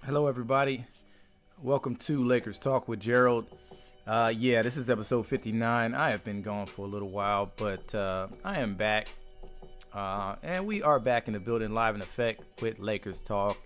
Hello, everybody. Welcome to Lakers Talk with Gerald. This is episode 59. I have been gone for a little while, but I am back. And we are back in the building live in effect with Lakers Talk.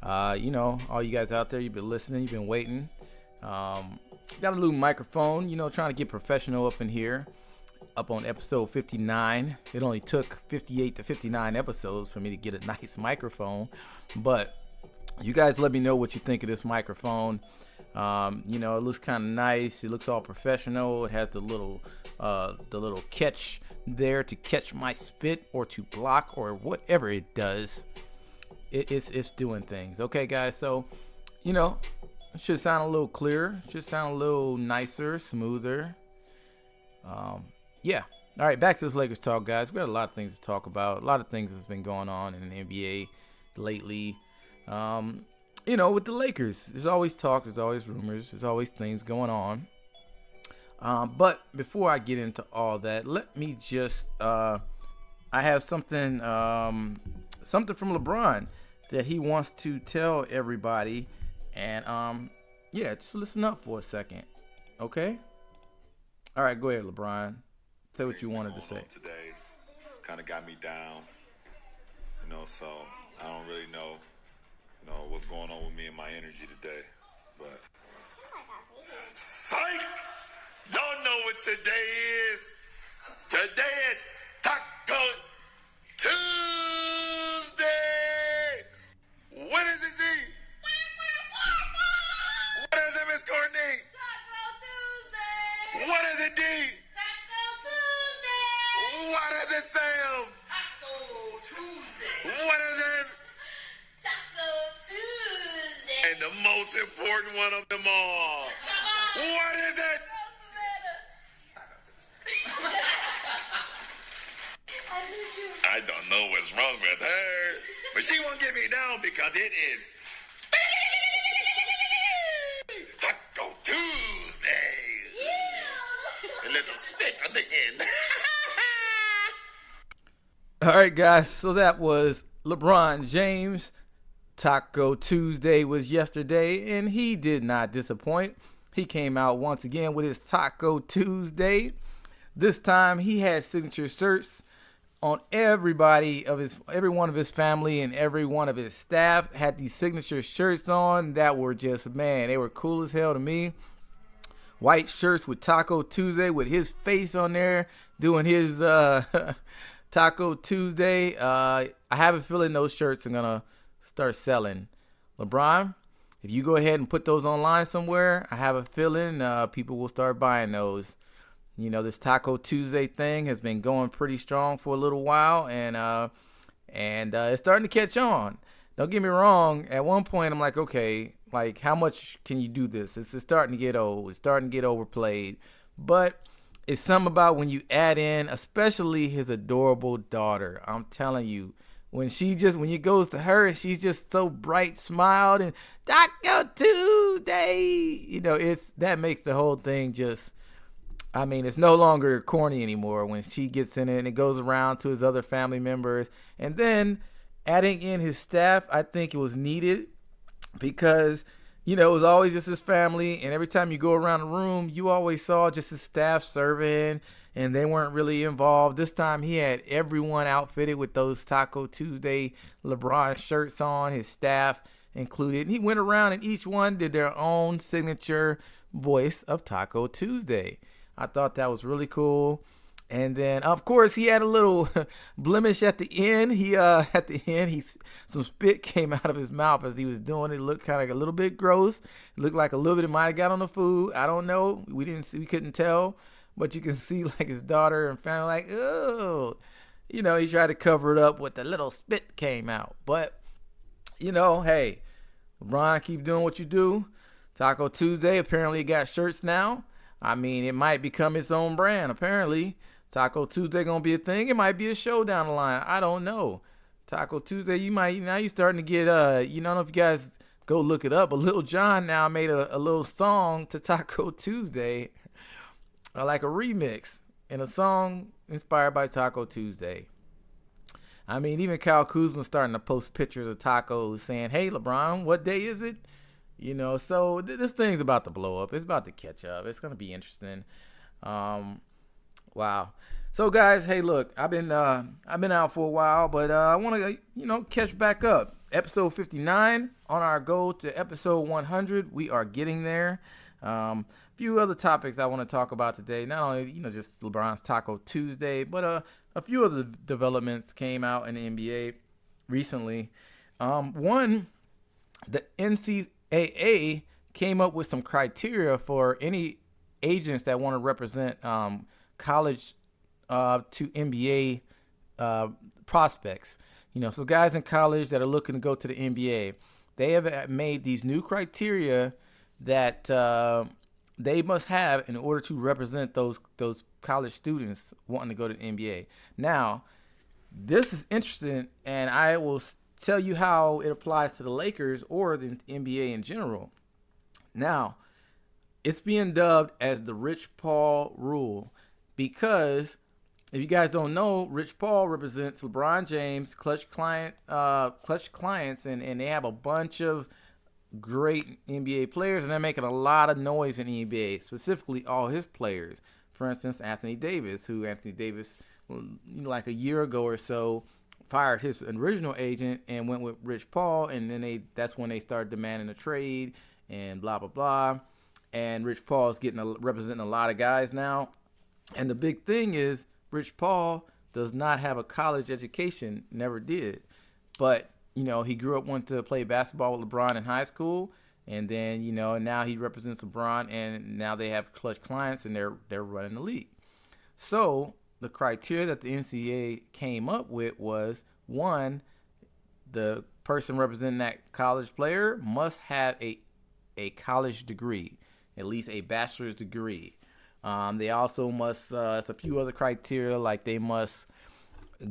All you guys out there, you've been listening, you've been waiting. Got a little microphone, trying to get professional up in here. Up on episode 59. It only took 58 to 59 episodes for me to get a nice microphone. But you guys let me know what you think of this microphone. It looks kind of nice. It looks all professional. It has the little catch there to catch my spit or to block or whatever it does. It's doing things. Okay, guys. So, it should sound a little clearer. Should sound a little nicer, smoother. All right, back to this Lakers talk, guys. We got a lot of things to talk about. A lot of things that's been going on in the NBA lately. With the Lakers, there's always talk, there's always rumors, there's always things going on. But before I get into all that, let me just I have something from LeBron that he wants to tell everybody, and just listen up for a second, okay? All right, go ahead, LeBron. Say what you wanted to say. Today kind of got me down, so I don't really know, what's going on with me and my energy today. But psych! Y'all know what today is. Today is Taco Tuesday. What is it, Z? What is it, Miss Courtney? Taco Tuesday! What is it, D? Taco Tuesday! What does it, Sam? Taco Tuesday! What is it? Taco Tuesday! And the most important one of them all. What is it? I miss you. I don't know what's wrong with her, but she won't get me down because it is Taco Tuesday. Yeah. A little spit on the end. All right, guys. So that was LeBron James. Taco Tuesday was yesterday, and he did not disappoint. He came out once again with his Taco Tuesday. This time, he had signature shirts on every one of his family and every one of his staff had these signature shirts on that were just, man, they were cool as hell to me. White shirts with Taco Tuesday with his face on there doing his Taco Tuesday. I have a feeling those shirts are going to start selling. LeBron, if you go ahead and put those online somewhere, I have a feeling people will start buying those. This Taco Tuesday thing has been going pretty strong for a little while, and it's starting to catch on. Don't get me wrong. At one point, I'm like, okay, like how much can you do this? It's starting to get old. It's starting to get overplayed. But it's something about when you add in, especially his adorable daughter. I'm telling you, when you goes to her and she's just so bright smiled and Taco Tuesday, that makes the whole thing just. I mean, it's no longer corny anymore when she gets in it and it goes around to his other family members. And then adding in his staff, I think it was needed because, it was always just his family. And every time you go around the room, you always saw just his staff serving and they weren't really involved. This time he had everyone outfitted with those Taco Tuesday LeBron shirts on, his staff included. And he went around and each one did their own signature voice of Taco Tuesday. I thought that was really cool. And then, of course, he had a little blemish at the end. Some spit came out of his mouth as he was doing it. It looked kind of like a little bit gross. It looked like a little bit it might have got on the food. I don't know. We couldn't tell. But you can see like his daughter and family like, oh. He tried to cover it up with the little spit came out. But, hey, LeBron, keep doing what you do. Taco Tuesday apparently got shirts now. I mean, it might become its own brand, apparently. Taco Tuesday gonna be a thing. It might be a show down the line. I don't know. Taco Tuesday, you're starting to get, I don't know if you guys go look it up, but Lil Jon now made a little song to Taco Tuesday, like a remix, and a song inspired by Taco Tuesday. I mean, even Kyle Kuzma's starting to post pictures of tacos saying, "Hey, LeBron, what day is it?" So this thing's about to blow up. It's about to catch up. It's gonna be interesting. Wow. So guys, hey, look, I've been out for a while, but I want to catch back up. Episode 59 on our goal to episode 100. We are getting there. A few other topics I want to talk about today. Not only just LeBron's Taco Tuesday, but a few other developments came out in the NBA recently. One, the NCAA came up with some criteria for any agents that want to represent college to NBA prospects. So guys in college that are looking to go to the NBA, they have made these new criteria that they must have in order to represent those college students wanting to go to the NBA. Now, this is interesting, and I will tell you how it applies to the Lakers or the NBA in general. Now, it's being dubbed as the Rich Paul rule because if you guys don't know, Rich Paul represents LeBron James, clutch clients, and they have a bunch of great NBA players, and they're making a lot of noise in the NBA, specifically all his players. For instance, Anthony Davis, like a year ago or so, fired his original agent and went with Rich Paul, and then that's when they started demanding a trade and blah, blah, blah. And Rich Paul is representing a lot of guys now. And the big thing is, Rich Paul does not have a college education, never did. But, he grew up, wanting to play basketball with LeBron in high school. And then, now he represents LeBron, and now they have clutch clients, and they're running the league. So the criteria that the NCAA came up with was, one, the person representing that college player must have a college degree, at least a bachelor's degree. They also must, it's a few other criteria, like they must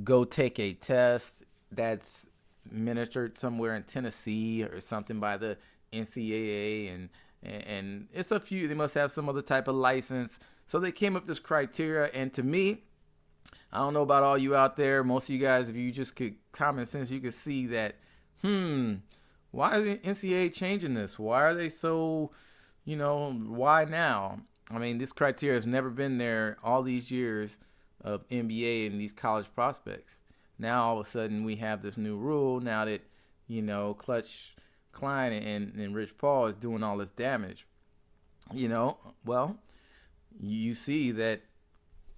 go take a test that's administered somewhere in Tennessee or something by the NCAA, and it's a few, they must have some other type of license. So they came up with this criteria, and to me, I don't know about all you out there, most of you guys, if you just could common sense, you could see that, why is the NCAA changing this? Why are they so, why now? I mean, this criteria has never been there all these years of NBA and these college prospects. Now, all of a sudden, we have this new rule now that, Clutch Klein and Rich Paul is doing all this damage. Well, you see that,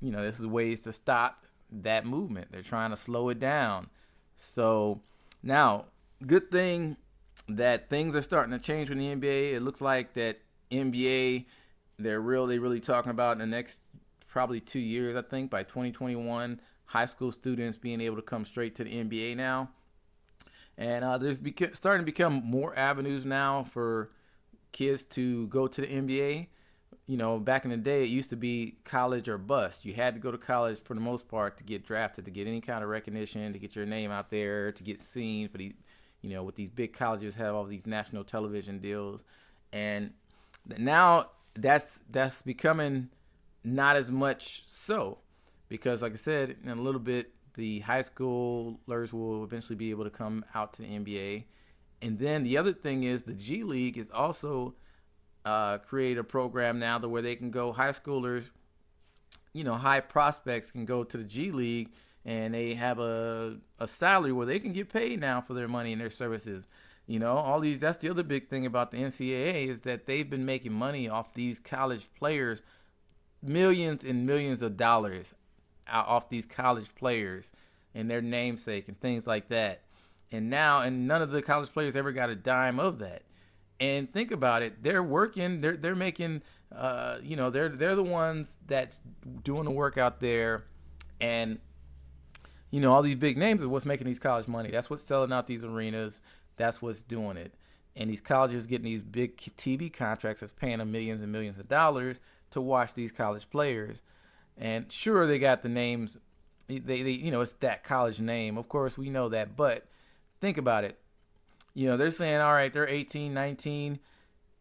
this is ways to stop that movement. They're trying to slow it down. So, now, good thing that things are starting to change with the NBA. It looks like that NBA, they're really talking about in the next probably 2 years, I think, by 2021, high school students being able to come straight to the NBA now. And there's starting to become more avenues now for kids to go to the NBA. Back in the day, it used to be college or bust. You had to go to college for the most part to get drafted, to get any kind of recognition, to get your name out there, to get seen for these, with these big colleges have all these national television deals. And now that's becoming not as much so, because like I said, in a little bit, the high schoolers will eventually be able to come out to the NBA. And then the other thing is the G League is also create a program now where they can go, high schoolers, high prospects can go to the G League, and they have a salary where they can get paid now for their money and their services. All these, that's the other big thing about the NCAA is that they've been making money off these college players, millions and millions of dollars off these college players and their namesake and things like that. And none of the college players ever got a dime of that. And think about it, they're working, they're making, they're the ones that's doing the work out there. And, all these big names are what's making these college money. That's what's selling out these arenas. That's what's doing it. And these colleges getting these big TV contracts that's paying them millions and millions of dollars to watch these college players. And sure, they got the names. They it's that college name. Of course, we know that. But think about it. They're saying, all right, they're 18, 19.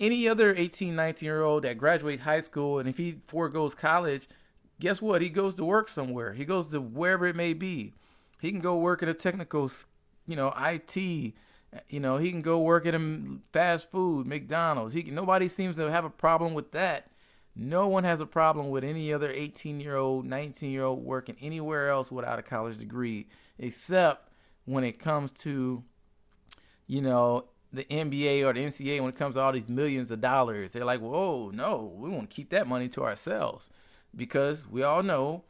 Any other 18, 19-year-old that graduates high school, and if he foregoes college, guess what? He goes to work somewhere. He goes to wherever it may be. He can go work at a technical, IT. He can go work at a fast food, McDonald's. Nobody seems to have a problem with that. No one has a problem with any other 18-year-old, 19-year-old working anywhere else without a college degree, except when it comes to, the NBA or the NCAA, when it comes to all these millions of dollars. They're like, whoa, no, we want to keep that money to ourselves, because we all know,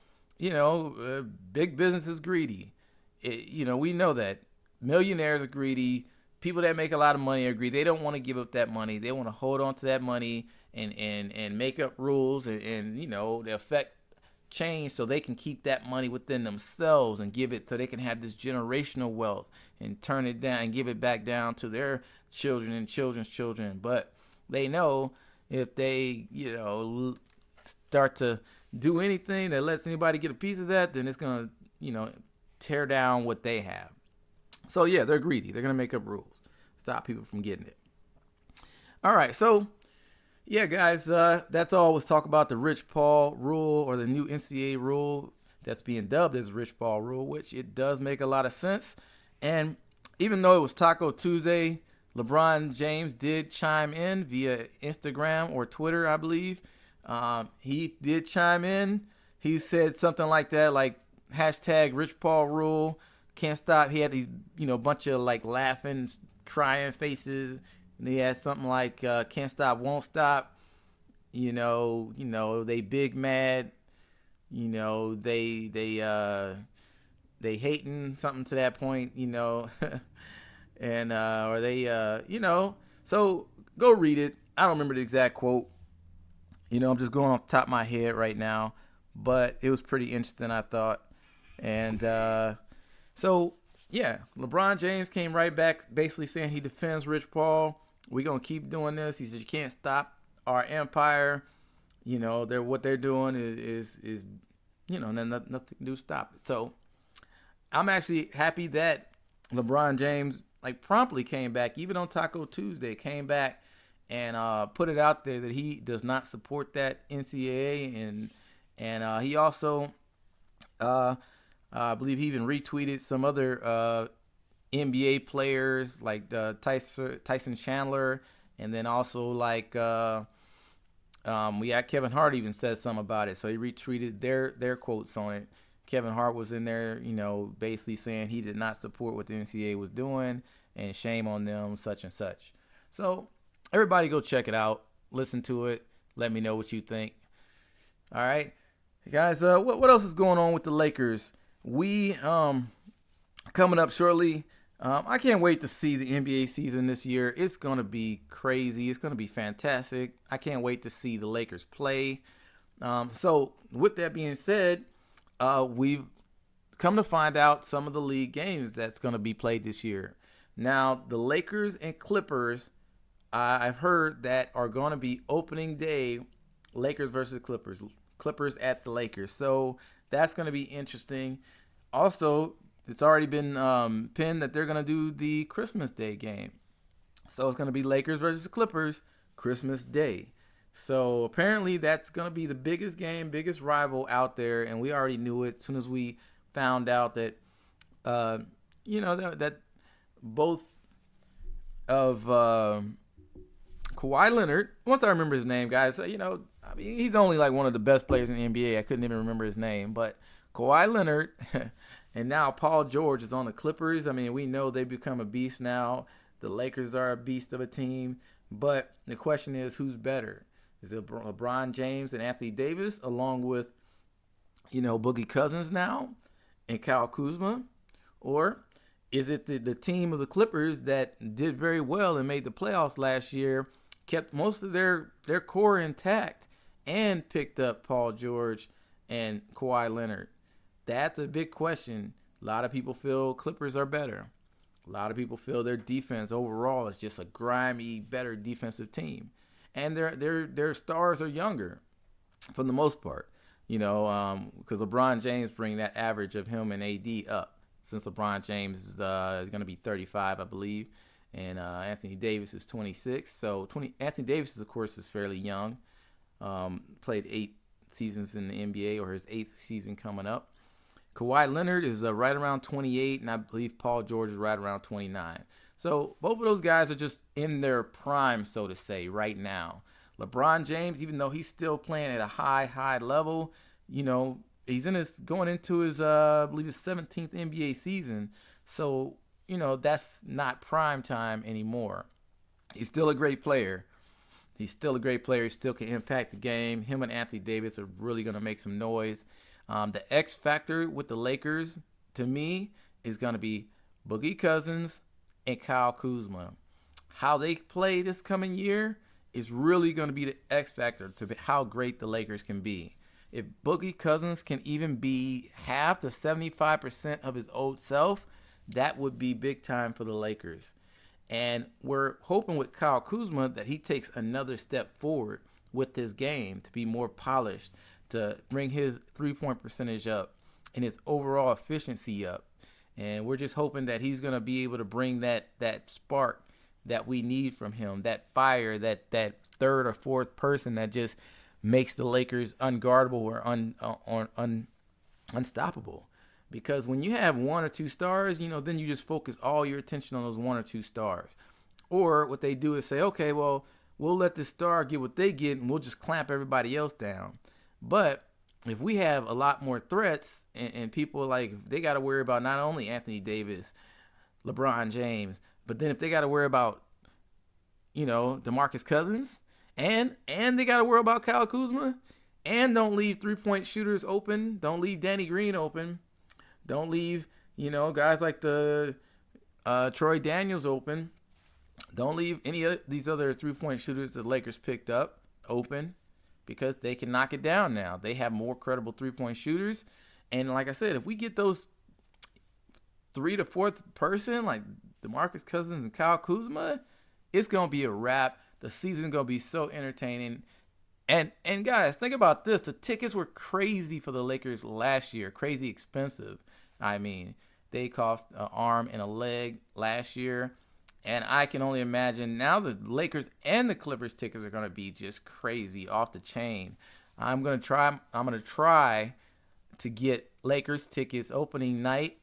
big business is greedy. We know that millionaires are greedy. People that make a lot of money are greedy. They don't want to give up that money. They want to hold on to that money and make up rules and they affect change so they can keep that money within themselves and give it so they can have this generational wealth and turn it down and give it back down to their children and children's children. But they know if they, start to do anything that lets anybody get a piece of that, then it's going to, tear down what they have. So yeah, they're greedy. They're going to make up rules, stop people from getting it. All right. So yeah, guys, that's all. Let's talk about the Rich Paul rule, or the new NCAA rule that's being dubbed as Rich Paul rule, which it does make a lot of sense. And even though it was Taco Tuesday, LeBron James did chime in via Instagram or Twitter, I believe. He did chime in. He said something like that, like hashtag Rich Paul rule, can't stop. He had these, bunch of like laughing, crying faces. And he had something like can't stop, won't stop. They big mad. They hating, something to that point. And or they So go read it. I don't remember the exact quote. I'm just going off the top of my head right now, but it was pretty interesting, I thought. And so yeah, LeBron James came right back, basically saying he defends Rich Paul. We're going to keep doing this. He said, you can't stop our empire. What they're doing is nothing to do to stop it. So I'm actually happy that LeBron James promptly came back, even on Taco Tuesday, came back and put it out there that he does not support that NCAA. And he also, I believe he even retweeted some other NBA players like Tyson Chandler, and then also we had Kevin Hart even said something about it, so he retweeted their quotes on it. Kevin Hart was in there, basically saying he did not support what the NCAA was doing, and shame on them, such and such. So everybody go check it out, listen to it, let me know what you think. All right, guys, what else is going on with the Lakers? We coming up shortly. I can't wait to see the NBA season this year. It's going to be crazy. It's going to be fantastic. I can't wait to see the Lakers play. So with that being said, we've come to find out some of the league games that's going to be played this year. Now, the Lakers and Clippers, I've heard that are going to be opening day, Lakers versus Clippers. Clippers at the Lakers. So that's going to be interesting. Also, it's already been pinned that they're going to do the Christmas Day game. So it's going to be Lakers versus Clippers, Christmas Day. So apparently that's going to be the biggest game, biggest rival out there. And we already knew it as soon as we found out that, that both of Kawhi Leonard, once I remember his name, guys, he's only one of the best players in the NBA. I couldn't even remember his name. But Kawhi Leonard and now Paul George is on the Clippers. We know they've become a beast now. The Lakers are a beast of a team. But the question is, who's better? Is it LeBron James and Anthony Davis along with, Boogie Cousins now and Kyle Kuzma? Or is it the team of the Clippers that did very well and made the playoffs last year, kept most of their core intact, and picked up Paul George and Kawhi Leonard? That's a big question. A lot of people feel Clippers are better. A lot of people feel their defense overall is just a grimy, better defensive team. And their stars are younger for the most part, because LeBron James bring that average of him and AD up, since LeBron James is going to be 35, I believe, and Anthony Davis is 26. So Anthony Davis, of course, is fairly young. Played 8 seasons in the NBA, or his 8th season coming up. Kawhi Leonard is right around 28, and I believe Paul George is right around 29. So both of those guys are just in their prime, so to say, right now. LeBron James, even though he's still playing at a high level, he's going into his I believe his 17th NBA season. So, that's not prime time anymore. He's still a great player. He still can impact the game. Him and Anthony Davis are really going to make some noise. The X factor with the Lakers, to me, is going to be Boogie Cousins and Kyle Kuzma. How they play this coming year is really going to be the X factor to how great the Lakers can be. If Boogie Cousins can even be half to 75% of his old self, that would be big time for the Lakers. And we're hoping with Kyle Kuzma that he takes another step forward with his game to be more polished, to bring his three-point percentage up and his overall efficiency up. And we're just hoping that he's going to be able to bring that spark that we need from him, that fire, that third or fourth person that just makes the Lakers unguardable or unstoppable. Because when you have one or two stars, then you just focus all your attention on those one or two stars. Or what they do is say, okay, well, we'll let this star get what they get and we'll just clamp everybody else down. But if we have a lot more threats and people they got to worry about not only Anthony Davis, LeBron James, but then if they got to worry about, DeMarcus Cousins and they got to worry about Kyle Kuzma, and don't leave three-point shooters open, don't leave Danny Green open, don't leave, guys like the Troy Daniels open, don't leave any of these other three-point shooters the Lakers picked up open, because they can knock it down now. They have more credible three-point shooters. And like I said, if we get those three to fourth person, like DeMarcus Cousins and Kyle Kuzma, it's going to be a wrap. The season's going to be so entertaining. And guys, think about this. The tickets were crazy for the Lakers last year, crazy expensive. I mean, they cost an arm and a leg last year. And I can only imagine now the Lakers and the Clippers tickets are going to be just crazy, off the chain. I'm going to try to get Lakers tickets opening night.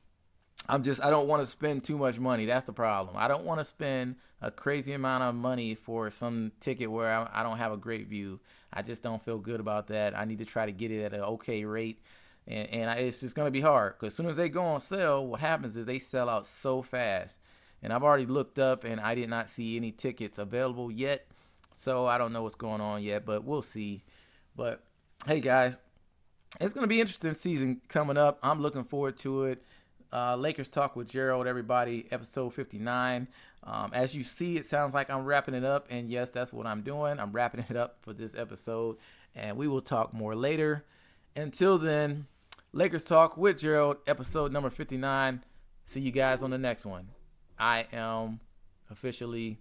I don't want to spend too much money. That's the problem. I don't want to spend a crazy amount of money for some ticket where I don't have a great view. I just don't feel good about that. I need to try to get it at an okay rate. And it's just going to be hard, because as soon as they go on sale, what happens is they sell out so fast. And I've already looked up, and I did not see any tickets available yet. So I don't know what's going on yet, but we'll see. But, hey, guys, it's going to be an interesting season coming up. I'm looking forward to it. Lakers Talk with Gerald, everybody, episode 59. As you see, it sounds like I'm wrapping it up. And, yes, that's what I'm doing. I'm wrapping it up for this episode. And we will talk more later. Until then, Lakers Talk with Gerald, episode number 59. See you guys on the next one. I am officially